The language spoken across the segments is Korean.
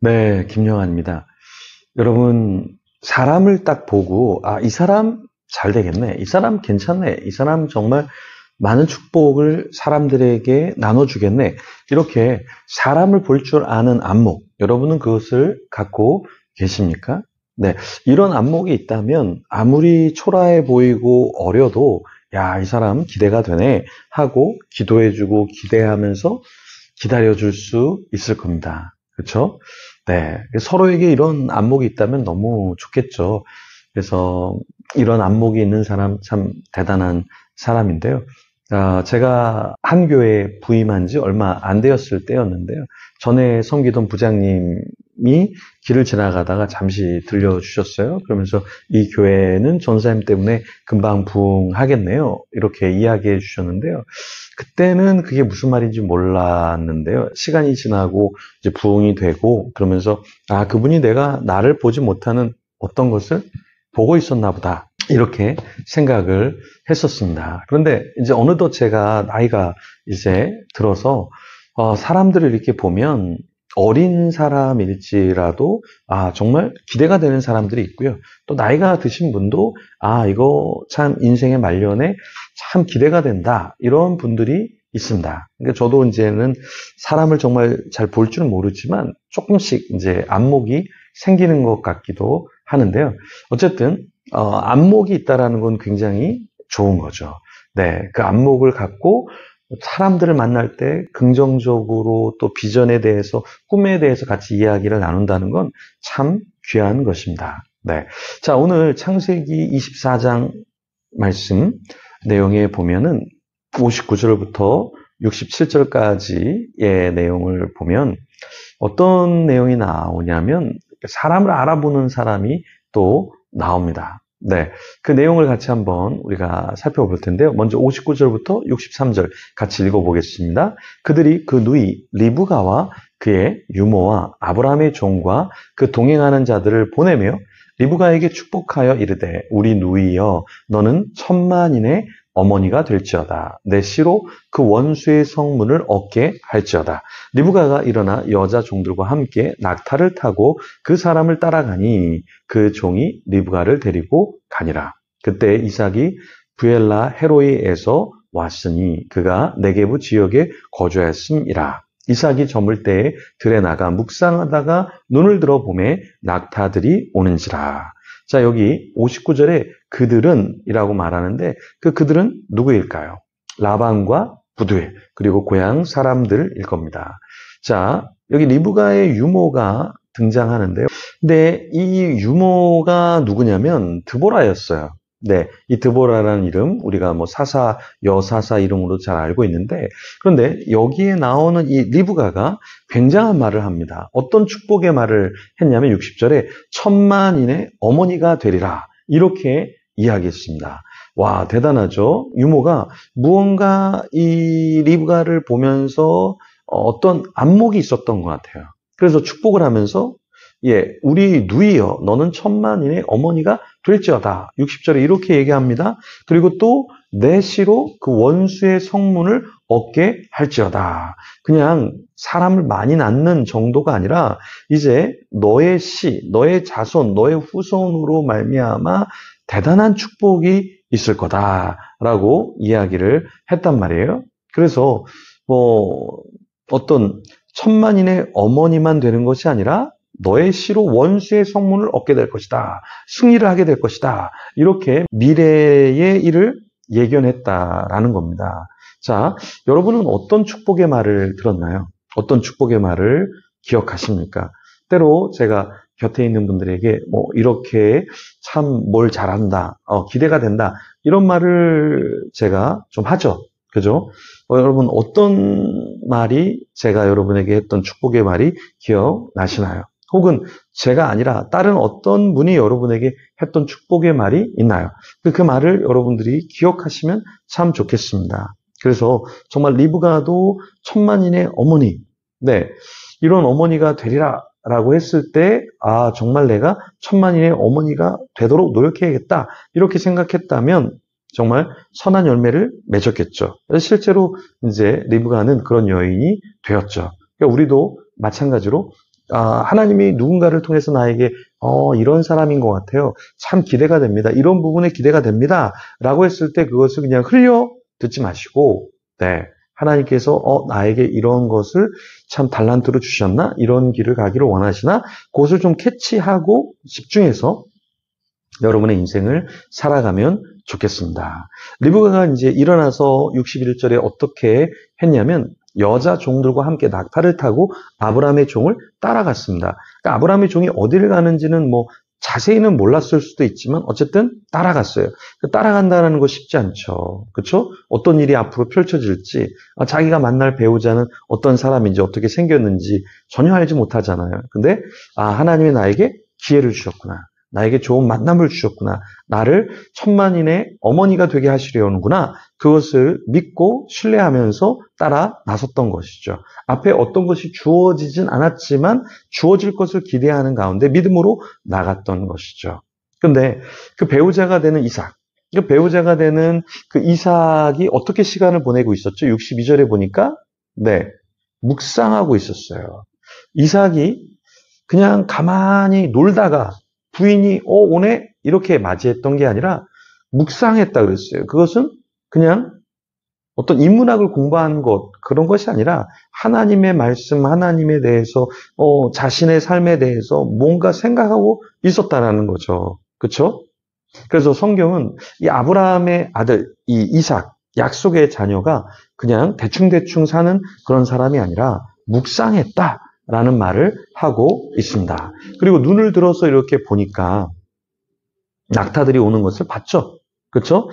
네, 김영환입니다. 여러분, 사람을 딱 보고, 이 사람 잘 되겠네. 이 사람 괜찮네. 이 사람 정말 많은 축복을 사람들에게 나눠주겠네. 이렇게 사람을 볼 줄 아는 안목, 여러분은 그것을 갖고 계십니까? 네, 이런 안목이 있다면 아무리 초라해 보이고 어려도, 야, 이 사람 기대가 되네 하고 기도해주고 기대하면서 기다려줄 수 있을 겁니다. 그렇죠? 네, 서로에게 이런 안목이 있다면 너무 좋겠죠. 그래서 이런 안목이 있는 사람 참 대단한 사람인데요. 제가 한 교회에 부임한 지 얼마 안 되었을 때였는데요. 전에 섬기던 부장님이 길을 지나가다가 잠시 들려주셨어요. 그러면서 이 교회는 전사님 때문에 금방 부흥하겠네요. 이렇게 이야기해 주셨는데요. 그때는 그게 무슨 말인지 몰랐는데요. 시간이 지나고 이제 부흥이 되고 그러면서 그분이 내가 나를 보지 못하는 어떤 것을 보고 있었나 보다. 이렇게 생각을 했었습니다. 그런데 이제 어느덧 제가 나이가 이제 들어서 사람들을 이렇게 보면 어린 사람일지라도 정말 기대가 되는 사람들이 있고요. 또 나이가 드신 분도 이거 참 인생의 말년에 참 기대가 된다. 이런 분들이 있습니다. 그러니까 저도 이제는 사람을 정말 잘 볼 줄은 모르지만 조금씩 이제 안목이 생기는 것 같기도 하는데요. 어쨌든 안목이 있다라는 건 굉장히 좋은 거죠. 네, 그 안목을 갖고 사람들을 만날 때 긍정적으로 또 비전에 대해서, 꿈에 대해서 같이 이야기를 나눈다는 건 참 귀한 것입니다. 네. 자, 오늘 창세기 24장 말씀 내용에 보면은 59절부터 67절까지의 내용을 보면 어떤 내용이 나오냐면 사람을 알아보는 사람이 또 나옵니다. 네, 그 내용을 같이 한번 우리가 살펴볼 텐데요. 먼저 59절부터 63절 같이 읽어보겠습니다. 그들이 그 누이 리브가와 그의 유모와 아브라함의 종과 그 동행하는 자들을 보내며 리브가에게 축복하여 이르되 우리 누이여 너는 천만인의 어머니가 될지어다. 내 씨로 그 원수의 성문을 얻게 할지어다. 리브가가 일어나 여자 종들과 함께 낙타를 타고 그 사람을 따라가니 그 종이 리브가를 데리고 가니라. 그때 이삭이 부엘라 헤로이에서 왔으니 그가 네게부 지역에 거주하였음이라. 이삭이 저물 때에 들에 나가 묵상하다가 눈을 들어 보매 낙타들이 오는지라. 자, 여기 59절에 그들은 이라고 말하는데 그 그들은 누구일까요? 라반과 부두엘 그리고 고향 사람들일 겁니다. 자, 여기 리브가의 유모가 등장하는데요. 근데 이 유모가 누구냐면 드보라였어요. 네, 이 드보라라는 이름 우리가 뭐 사사, 여사사 이름으로 잘 알고 있는데 그런데 여기에 나오는 이 리브가가 굉장한 말을 합니다. 어떤 축복의 말을 했냐면 60절에 천만인의 어머니가 되리라 이렇게 이야기했습니다. 와, 대단하죠? 유모가 무언가 이 리브가를 보면서 어떤 안목이 있었던 것 같아요. 그래서 축복을 하면서 우리 누이여 너는 천만인의 어머니가 될지어다. 60절에 이렇게 얘기합니다. 그리고 또 내 씨로 그 원수의 성문을 얻게 할지어다. 그냥 사람을 많이 낳는 정도가 아니라 이제 너의 씨, 너의 자손, 너의 후손으로 말미암아 대단한 축복이 있을 거다라고 이야기를 했단 말이에요. 그래서 뭐 어떤 천만인의 어머니만 되는 것이 아니라 너의 씨로 원수의 성문을 얻게 될 것이다. 승리를 하게 될 것이다. 이렇게 미래의 일을 예견했다라는 겁니다. 자, 여러분은 어떤 축복의 말을 들었나요? 어떤 축복의 말을 기억하십니까? 때로 제가 곁에 있는 분들에게 뭐 이렇게 참 뭘 잘한다, 기대가 된다 이런 말을 제가 좀 하죠. 그죠? 여러분 어떤 말이 제가 여러분에게 했던 축복의 말이 기억나시나요? 혹은 제가 아니라 다른 어떤 분이 여러분에게 했던 축복의 말이 있나요? 그 말을 여러분들이 기억하시면 참 좋겠습니다. 그래서 정말 리브가도 천만인의 어머니, 네, 이런 어머니가 되리라 라고 했을 때, 정말 내가 천만인의 어머니가 되도록 노력해야겠다. 이렇게 생각했다면 정말 선한 열매를 맺었겠죠. 실제로 이제 리브가는 그런 여인이 되었죠. 그러니까 우리도 마찬가지로 하나님이 누군가를 통해서 나에게 이런 사람인 것 같아요. 참 기대가 됩니다. 이런 부분에 기대가 됩니다. 라고 했을 때 그것을 그냥 흘려 듣지 마시고, 네. 하나님께서 나에게 이런 것을 참 달란트로 주셨나? 이런 길을 가기를 원하시나? 그것을 좀 캐치하고 집중해서 여러분의 인생을 살아가면 좋겠습니다. 리브가가 이제 일어나서 61절에 어떻게 했냐면 여자 종들과 함께 낙타를 타고 아브라함의 종을 따라갔습니다. 그러니까 아브라함의 종이 어디를 가는지는 뭐 자세히는 몰랐을 수도 있지만 어쨌든 따라갔어요. 따라간다는 거 쉽지 않죠. 그렇죠? 어떤 일이 앞으로 펼쳐질지, 자기가 만날 배우자는 어떤 사람인지 어떻게 생겼는지 전혀 알지 못하잖아요. 근데 하나님이 나에게 기회를 주셨구나. 나에게 좋은 만남을 주셨구나. 나를 천만인의 어머니가 되게 하시려는구나. 그것을 믿고 신뢰하면서 따라 나섰던 것이죠. 앞에 어떤 것이 주어지진 않았지만 주어질 것을 기대하는 가운데 믿음으로 나갔던 것이죠. 그런데 그 배우자가 되는 이삭, 그 배우자가 되는 그 이삭이 어떻게 시간을 보내고 있었죠? 62절에 보니까 묵상하고 있었어요. 이삭이 그냥 가만히 놀다가 부인이 오네? 이렇게 맞이했던 게 아니라 묵상했다 그랬어요. 그것은 그냥 어떤 인문학을 공부한 것, 그런 것이 아니라 하나님의 말씀, 하나님에 대해서 자신의 삶에 대해서 뭔가 생각하고 있었다라는 거죠. 그렇죠? 그래서 성경은 이 아브라함의 아들, 이 이삭, 약속의 자녀가 그냥 대충대충 사는 그런 사람이 아니라 묵상했다. 라는 말을 하고 있습니다. 그리고 눈을 들어서 이렇게 보니까 낙타들이 오는 것을 봤죠. 그렇죠?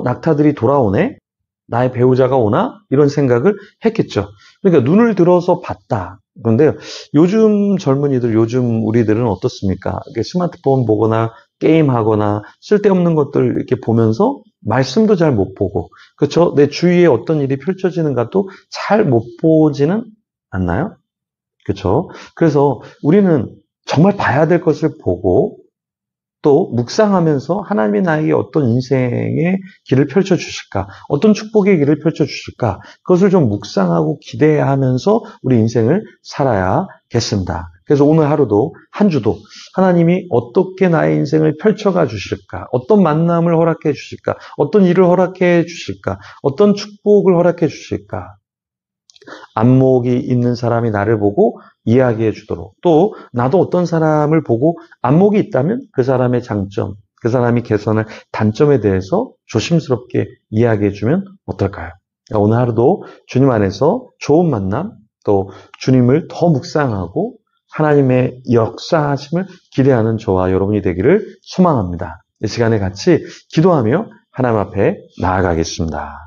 낙타들이 돌아오네? 나의 배우자가 오나? 이런 생각을 했겠죠. 그러니까 눈을 들어서 봤다. 그런데 요즘 젊은이들, 요즘 우리들은 어떻습니까? 스마트폰 보거나 게임하거나 쓸데없는 것들 이렇게 보면서 말씀도 잘 못 보고, 그렇죠? 내 주위에 어떤 일이 펼쳐지는가도 잘 못 보지는 않나요? 그렇죠? 그래서 우리는 정말 봐야 될 것을 보고 또 묵상하면서 하나님이 나에게 어떤 인생의 길을 펼쳐주실까? 어떤 축복의 길을 펼쳐주실까? 그것을 좀 묵상하고 기대하면서 우리 인생을 살아야겠습니다. 그래서 오늘 하루도 한 주도 하나님이 어떻게 나의 인생을 펼쳐가 주실까? 어떤 만남을 허락해 주실까? 어떤 일을 허락해 주실까? 어떤 축복을 허락해 주실까? 안목이 있는 사람이 나를 보고 이야기해 주도록, 또 나도 어떤 사람을 보고 안목이 있다면 그 사람의 장점, 그 사람이 개선할 단점에 대해서 조심스럽게 이야기해 주면 어떨까요? 오늘 하루도 주님 안에서 좋은 만남, 또 주님을 더 묵상하고 하나님의 역사하심을 기대하는 저와 여러분이 되기를 소망합니다. 이 시간에 같이 기도하며 하나님 앞에 나아가겠습니다.